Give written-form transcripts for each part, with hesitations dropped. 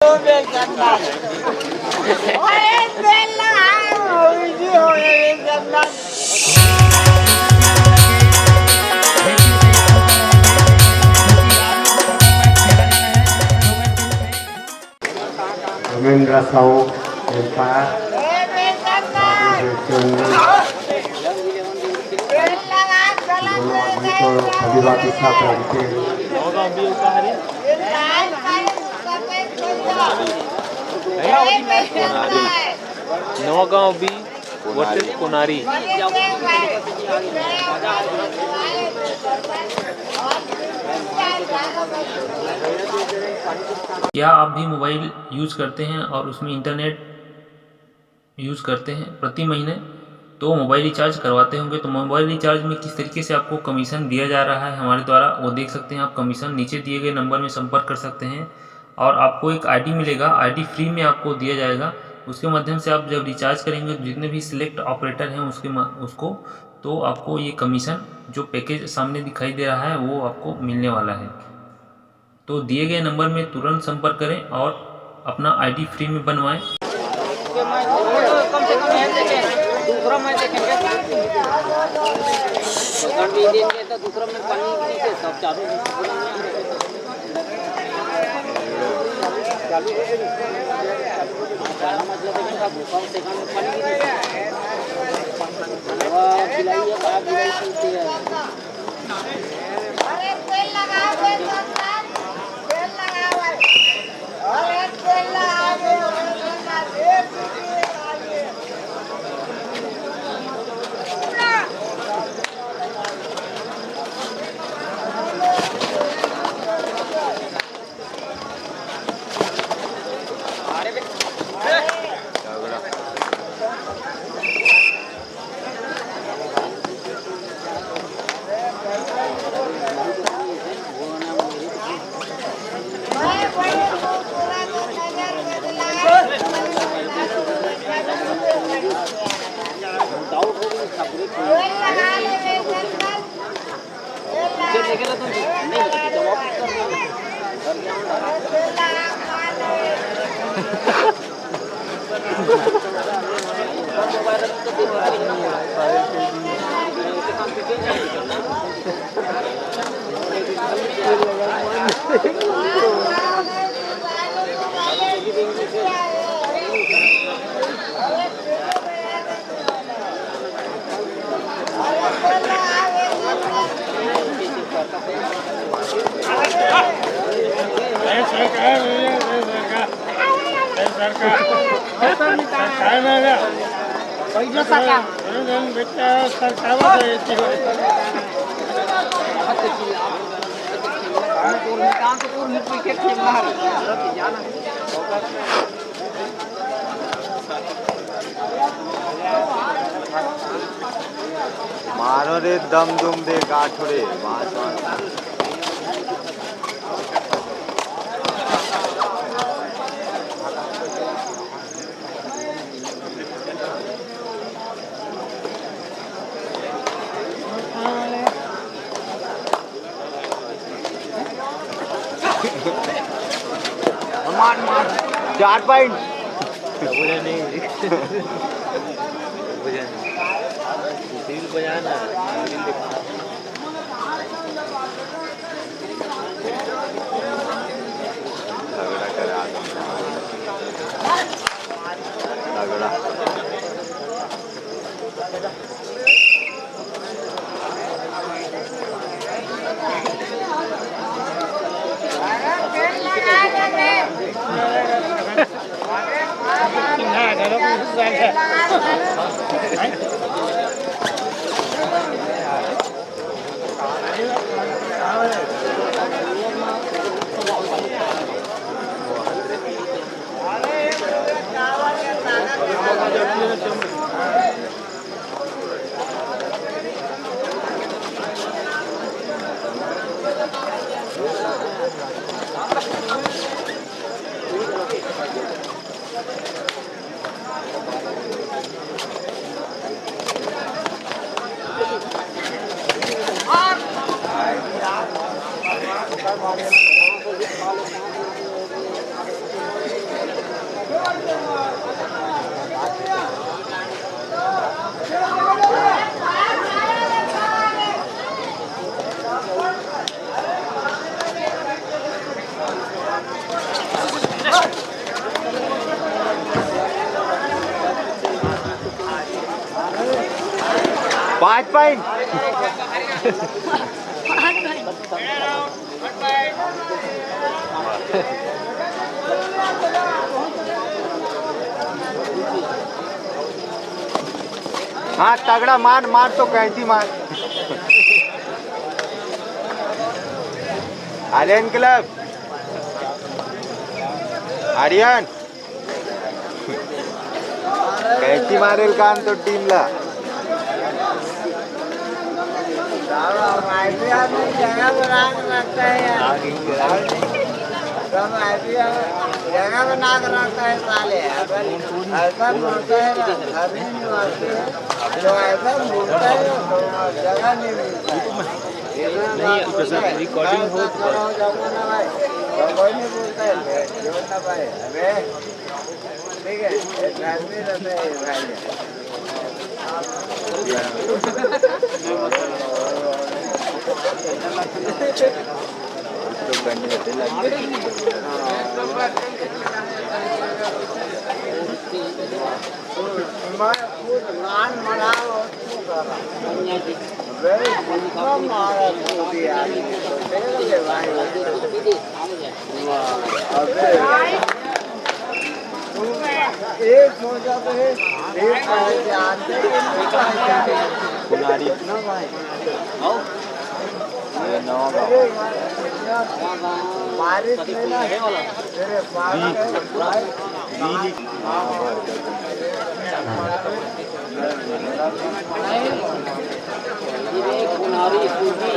Ramenra Sau Empa Adivasi Satra Nagaon B versus Konari. क्या आप भी मोबाइल यूज़ करते हैं और उसमें इंटरनेट यूज़ करते हैं प्रति महीने, तो मोबाइल रिचार्ज करवाते होंगे। तो मोबाइल रिचार्ज में किस तरीके से आपको कमीशन दिया जा रहा है हमारे द्वारा, वो देख सकते हैं आप। कमीशन नीचे दिए गए नंबर में संपर्क कर सकते हैं और आपको एक आईडी मिलेगा, आईडी फ्री में आपको दिया जाएगा। उसके माध्यम से आप जब रिचार्ज करेंगे जितने भी सिलेक्ट ऑपरेटर हैं उसको तो आपको ये कमीशन जो पैकेज सामने दिखाई दे रहा है वो आपको मिलने वाला है। तो दिए गए नंबर में तुरंत संपर्क करें और अपना आईडी फ्री में बनवाएं। कम से कम दूसरा मैच देखेंगे तो दूसरा में पानी सब चालू मारो रे दम दुम दे गाठ रे बांस मार 4 पॉइंट बजाना 5 पॉइंट। हाँ तगड़ा मार मार तो कैसी मार। आर्यन क्लब आर्यन कैसी मारेल कान तो टीमला। जगह बना कर रखता है साले। ऐसा बोलता है ना अभी नहीं मारते तो ऐसा बोलता है जगह नहीं मिलती। रिकॉर्डिंग हो ना भाई तो कोई नहीं बोलता है जो ना भाई अबे ठीक है आदमी रहता है भाई। तो करने होते लगते मैं खुद नान मनाओ वेरी कम मारा तो दिया देख भाई। अबे एक मोजा तो है एक पैसे आते कुनारी ना भाई। बारिश में ना तेरे कुनारी सूजी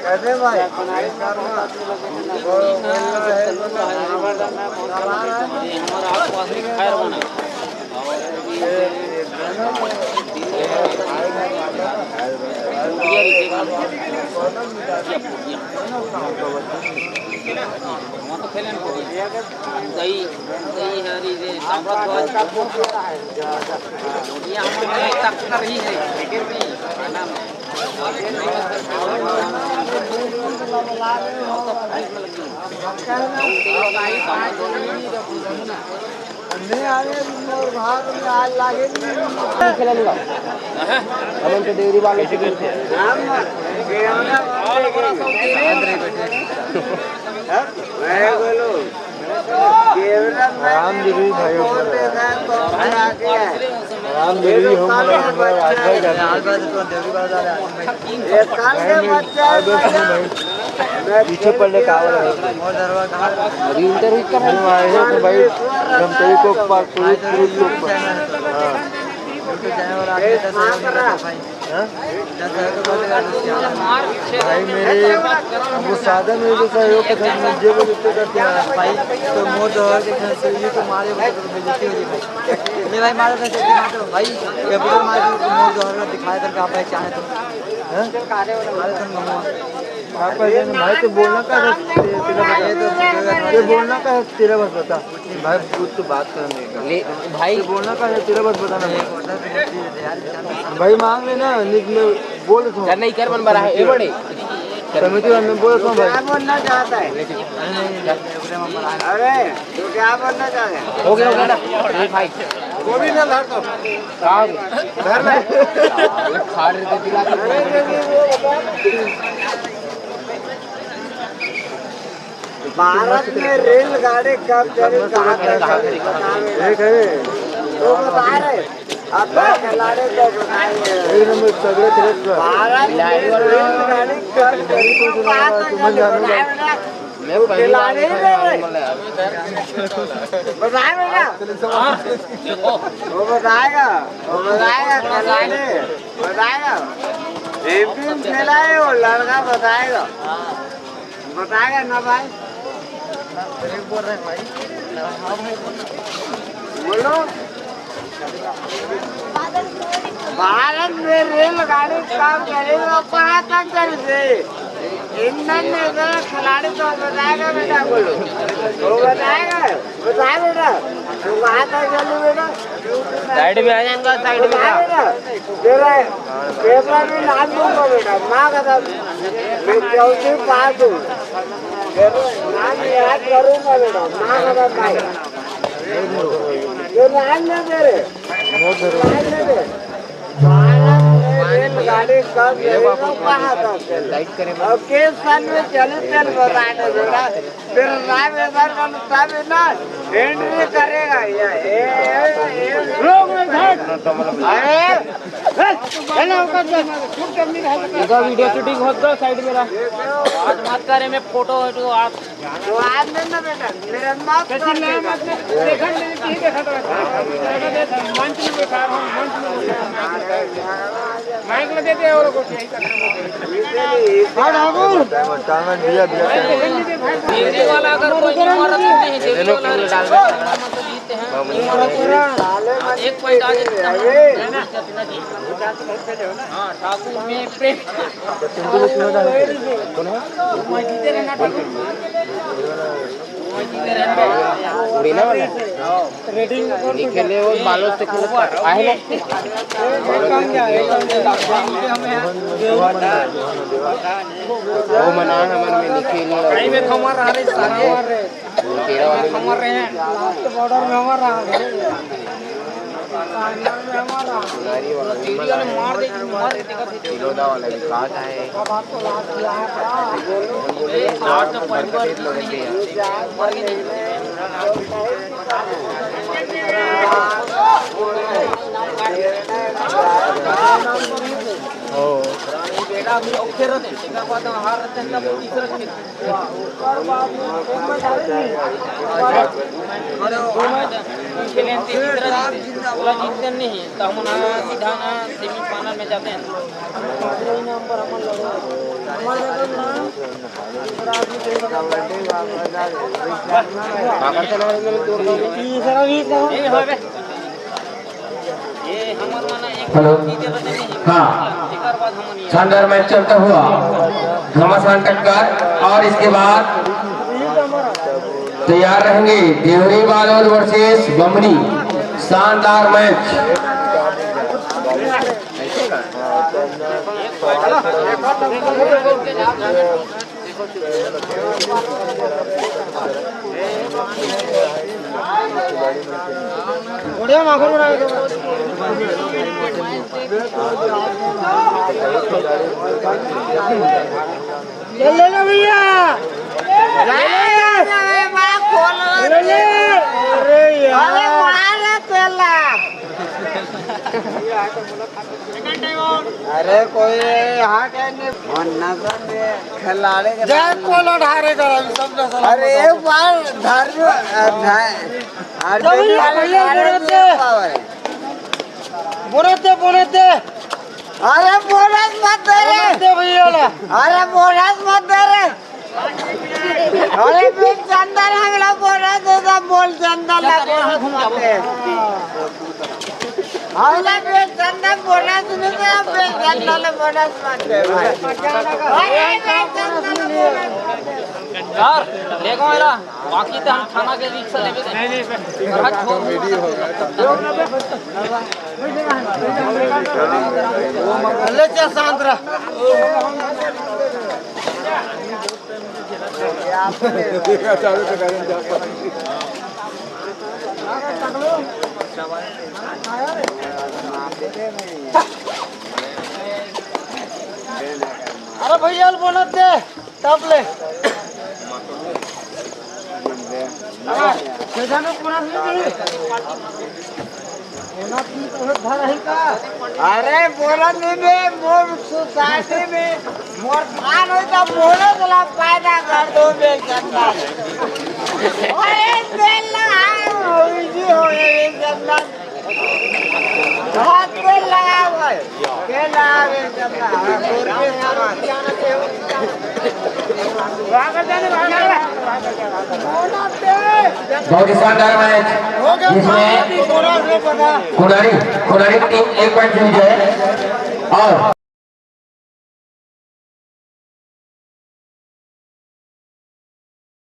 कैसे भाई खैर बना दही दही हरी रे ताकत ये हमारे ताकत ही है लेकिन खाना में नहीं आ रहे और भाग में आज लागे खेला लूंगा हम तो डेयरी वाले से करते हैं राम जी भाई राम जी हम पीछे पड़ने का अभी इंटरव्यू कर रहे हैं तो भाई धमतरी को पार पूरी भाई मेरे वो साधन में जो सहयोग के साथ मुझे वो जितने करते हैं भाई तो मोर दौड़ के से ये तो मारे बेइज्जती हो गई भाई। नहीं भाई मारे तो दिखा दो भाई कैपिटल मार मोर दौड़ का दिखाया करके आप चाहे तो हैं मारे तो मम्मा आप भाई तो बोलना का ये बोलना का तेरा बस बता भाई खुद तो बात करने भाई बोलना का है तेरा बस बताना भाई मांग लेना में बोल दो नहीं कर बन बड़ा है ये बड़े समिति में बोल दो भाई क्या बोलना चाहता है। अरे तो क्या बोलना चाहता है हो गया ना भाई वो भी ना धर दो घर में खा रहे थे दिला भारत में रेलगाड़ी कब चली कहाँ तो बता रहे अब खिलाड़ी तो बताएंगे भारत में रेलगाड़ी कब चली खिलाड़ी बताएगा वो बताएगा खिलाड़ी बताएगा एमपी में खेला है वो लड़का बताएगा ना भाई बोल रहे भाई बोलो भारत में रेलगाड़ी काम करेगा कहाँ तक चलते इंधन में खिलाड़ी तो बताएगा बेटा बोलो वो बताएगा बता बेटा तू कहाँ तक चलू बेटा साइड में आ जाएगा साइड में तेरा पेपर में नाम दूंगा बेटा माँ का मैं चौथी पास हूँ नाम याद करूँगा बेटा नाम अगर भाई जो नाम न दे रहे गाड़ी कब कहाँ था अब किस साल में चले तेल बताने बेटा फिर नाम इधर का तब ना एंट्री करेगा वीडियो शूटिंग होता साइड में आज मत करे मैं फोटो तो आप तो आज ना बेटा मेरा माँ देखा मंच में बैठा हूँ मंच में माइक में देते और कुछ नहीं देने वाला अगर कोई इमारत नहीं देने वाला डाल जीते हैं एक पॉइंट आगे हाँ ठाकुर में प्रेम जीते रहना खेले और बालों से आए वो मना हमारे में निकले में खमर रहे खमर रहे बॉर्डर में हमारा मार देते वाला विकास है बेटा अभी औखे रहते एक बात हार रहते हैं तब तीसरा खेलें तीसरा बोला जीतते नहीं तो हम ना सीधा ना सेमीफाइनल में जाते हैं हेलो हाँ शानदार मैच चलता हुआ घमासान टक्कर और इसके बाद तैयार रहेंगे देवरी बालोद वर्सेस बमनी शानदार मैच ले लो भैया अरे कोई खिलाड़ी अरे एक बार बोनस दे अरे बोनस मत दे भैया अरे बोनस मत दे रे अरे फिर चंदन अगला बोनस देता बोल चंदन अगला फिर चंदन बोनस नहीं दे फिर चंदन बोनस मत दे यार देखो मेरा बाकी तो हम थाना के रिक्शा लेके ले चल शांत रह अरे भैया बोनस दे तब ले अरे बोनस नहीं दे मोर सोसाइटी में मोर खान होता बोनस वाला पैदा कर दो बे चंदन अरे तेल लगा हो ये चंदन बहुत तेल लगा हुआ है के लगा चंदन बहुत ही शानदार मैच जिसमें कोडारी टीम 1 पॉइंट से विजय और